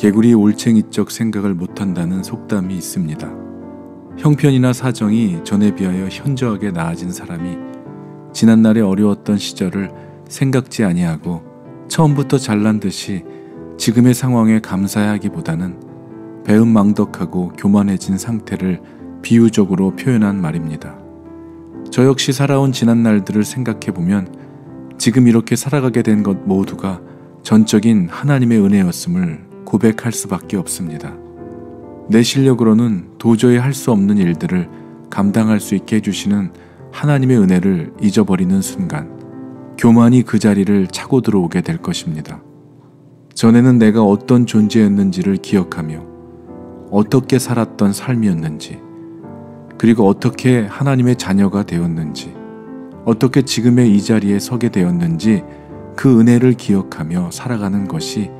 개구리 올챙이적 생각을 못한다는 속담이 있습니다. 형편이나 사정이 전에 비하여 현저하게 나아진 사람이 지난날에 어려웠던 시절을 생각지 아니하고 처음부터 잘난 듯이 지금의 상황에 감사하기보다는 배은망덕하고 교만해진 상태를 비유적으로 표현한 말입니다. 저 역시 살아온 지난날들을 생각해보면 지금 이렇게 살아가게 된 것 모두가 전적인 하나님의 은혜였음을 고백할 수밖에 없습니다. 내 실력으로는 도저히 할 수 없는 일들을 감당할 수 있게 해주시는 하나님의 은혜를 잊어버리는 순간 교만이 그 자리를 차고 들어오게 될 것입니다. 전에는 내가 어떤 존재였는지를 기억하며 어떻게 살았던 삶이었는지, 그리고 어떻게 하나님의 자녀가 되었는지, 어떻게 지금의 이 자리에 서게 되었는지 그 은혜를 기억하며 살아가는 것이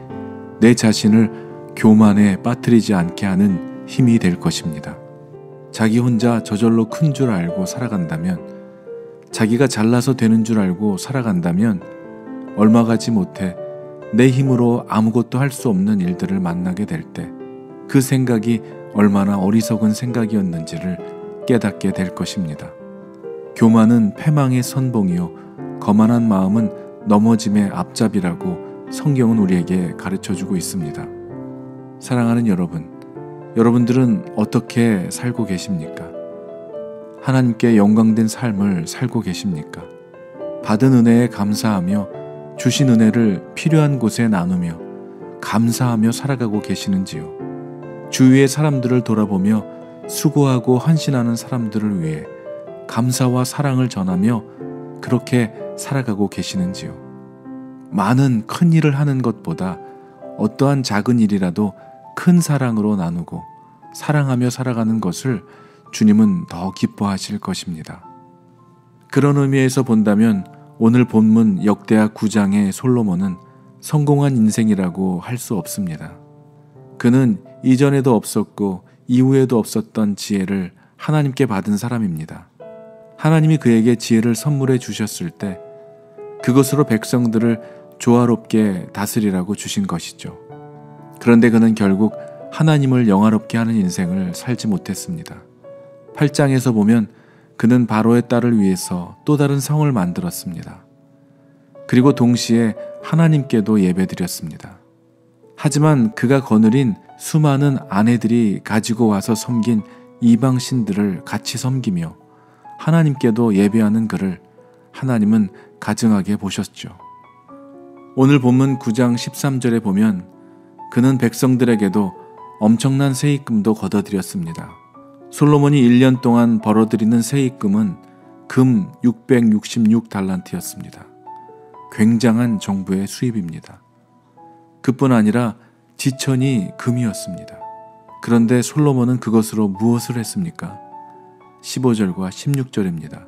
내 자신을 교만에 빠뜨리지 않게 하는 힘이 될 것입니다. 자기 혼자 저절로 큰 줄 알고 살아간다면, 자기가 잘나서 되는 줄 알고 살아간다면 얼마 가지 못해 내 힘으로 아무것도 할 수 없는 일들을 만나게 될 때 그 생각이 얼마나 어리석은 생각이었는지를 깨닫게 될 것입니다. 교만은 패망의 선봉이요 거만한 마음은 넘어짐의 앞잡이라고 성경은 우리에게 가르쳐주고 있습니다. 사랑하는 여러분, 여러분들은 어떻게 살고 계십니까? 하나님께 영광된 삶을 살고 계십니까? 받은 은혜에 감사하며 주신 은혜를 필요한 곳에 나누며 감사하며 살아가고 계시는지요? 주위의 사람들을 돌아보며 수고하고 헌신하는 사람들을 위해 감사와 사랑을 전하며 그렇게 살아가고 계시는지요? 많은 큰 일을 하는 것보다 어떠한 작은 일이라도 큰 사랑으로 나누고 사랑하며 살아가는 것을 주님은 더 기뻐하실 것입니다. 그런 의미에서 본다면 오늘 본문 역대하 9장의 솔로몬은 성공한 인생이라고 할 수 없습니다. 그는 이전에도 없었고 이후에도 없었던 지혜를 하나님께 받은 사람입니다. 하나님이 그에게 지혜를 선물해 주셨을 때 그것으로 백성들을 조화롭게 다스리라고 주신 것이죠. 그런데 그는 결국 하나님을 영화롭게 하는 인생을 살지 못했습니다. 8장에서 보면 그는 바로의 딸을 위해서 또 다른 성을 만들었습니다. 그리고 동시에 하나님께도 예배드렸습니다. 하지만 그가 거느린 수많은 아내들이 가지고 와서 섬긴 이방 신들을 같이 섬기며 하나님께도 예배하는 그를 하나님은 가증하게 보셨죠. 오늘 본문 9장 13절에 보면 그는 백성들에게도 엄청난 세입금도 걷어들였습니다. 솔로몬이 1년 동안 벌어들이는 세입금은 금 666달란트였습니다. 굉장한 정부의 수입입니다. 그뿐 아니라 지천이 금이었습니다. 그런데 솔로몬은 그것으로 무엇을 했습니까? 15절과 16절입니다.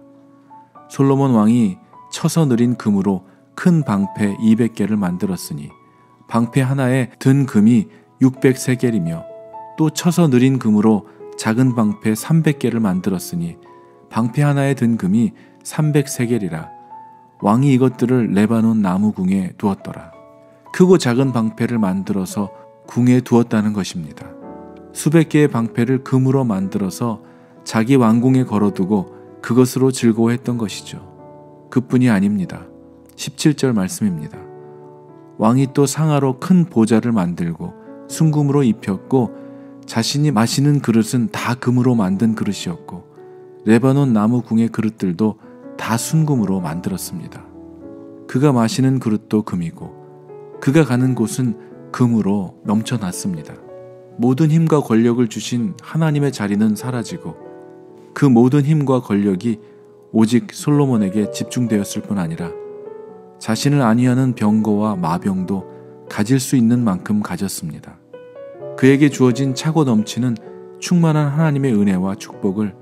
솔로몬 왕이 쳐서 느린 금으로 큰 방패 200개를 만들었으니 방패 하나에 든 금이 600세겔이며 또 쳐서 느린 금으로 작은 방패 300개를 만들었으니 방패 하나에 든 금이 300세겔이라 왕이 이것들을 레바논 나무 궁에 두었더라. 크고 작은 방패를 만들어서 궁에 두었다는 것입니다. 수백 개의 방패를 금으로 만들어서 자기 왕궁에 걸어두고 그것으로 즐거워했던 것이죠. 그뿐이 아닙니다. 17절 말씀입니다. 왕이 또 상아로 큰 보좌를 만들고 순금으로 입혔고 자신이 마시는 그릇은 다 금으로 만든 그릇이었고 레바논 나무 궁의 그릇들도 다 순금으로 만들었습니다. 그가 마시는 그릇도 금이고 그가 가는 곳은 금으로 넘쳐났습니다. 모든 힘과 권력을 주신 하나님의 자리는 사라지고 그 모든 힘과 권력이 오직 솔로몬에게 집중되었을 뿐 아니라 자신을 안위하는 병거와 마병도 가질 수 있는 만큼 가졌습니다. 그에게 주어진 차고 넘치는 충만한 하나님의 은혜와 축복을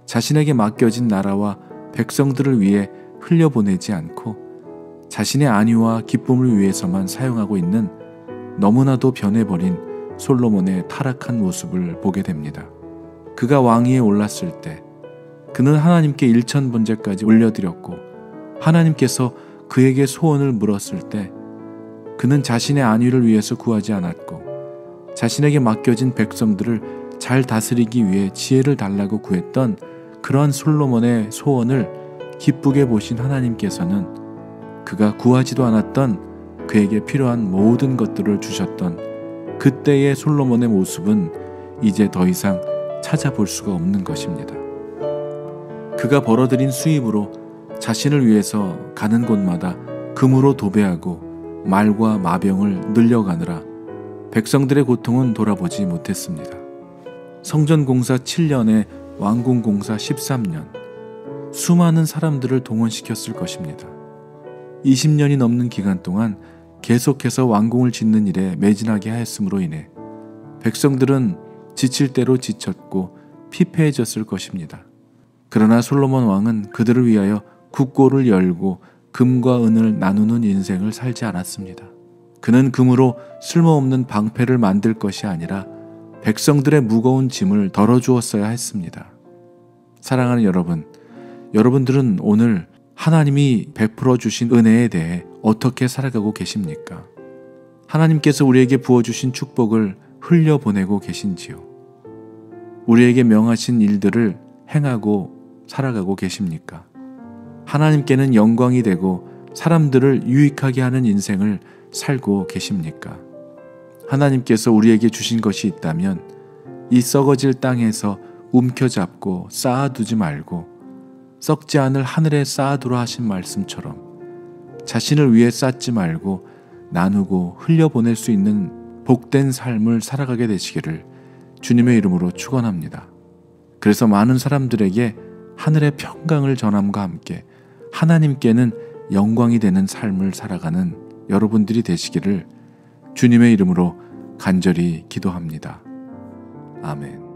자신에게 맡겨진 나라와 백성들을 위해 흘려보내지 않고 자신의 안위와 기쁨을 위해서만 사용하고 있는 너무나도 변해버린 솔로몬의 타락한 모습을 보게 됩니다. 그가 왕위에 올랐을 때 그는 하나님께 일천번제까지 올려드렸고 하나님께서 그에게 소원을 물었을 때 그는 자신의 안위를 위해서 구하지 않았고 자신에게 맡겨진 백성들을 잘 다스리기 위해 지혜를 달라고 구했던 그러한 솔로몬의 소원을 기쁘게 보신 하나님께서는 그가 구하지도 않았던 그에게 필요한 모든 것들을 주셨던 그때의 솔로몬의 모습은 이제 더 이상 찾아볼 수가 없는 것입니다. 그가 벌어들인 수입으로 자신을 위해서 가는 곳마다 금으로 도배하고 말과 마병을 늘려가느라 백성들의 고통은 돌아보지 못했습니다. 성전 공사 7년에 왕궁 공사 13년, 수많은 사람들을 동원시켰을 것입니다. 20년이 넘는 기간 동안 계속해서 왕궁을 짓는 일에 매진하게 하였으므로 인해 백성들은 지칠 대로 지쳤고 피폐해졌을 것입니다. 그러나 솔로몬 왕은 그들을 위하여 국고를 열고 금과 은을 나누는 인생을 살지 않았습니다. 그는 금으로 쓸모없는 방패를 만들 것이 아니라 백성들의 무거운 짐을 덜어주었어야 했습니다. 사랑하는 여러분, 여러분들은 오늘 하나님이 베풀어 주신 은혜에 대해 어떻게 살아가고 계십니까? 하나님께서 우리에게 부어주신 축복을 흘려보내고 계신지요? 우리에게 명하신 일들을 행하고 살아가고 계십니까? 하나님께는 영광이 되고 사람들을 유익하게 하는 인생을 살고 계십니까? 하나님께서 우리에게 주신 것이 있다면 이 썩어질 땅에서 움켜잡고 쌓아두지 말고 썩지 않을 하늘에 쌓아두라 하신 말씀처럼 자신을 위해 쌓지 말고 나누고 흘려보낼 수 있는 복된 삶을 살아가게 되시기를 주님의 이름으로 축원합니다. 그래서 많은 사람들에게 하늘의 평강을 전함과 함께 하나님께는 영광이 되는 삶을 살아가는 여러분들이 되시기를 주님의 이름으로 간절히 기도합니다. 아멘.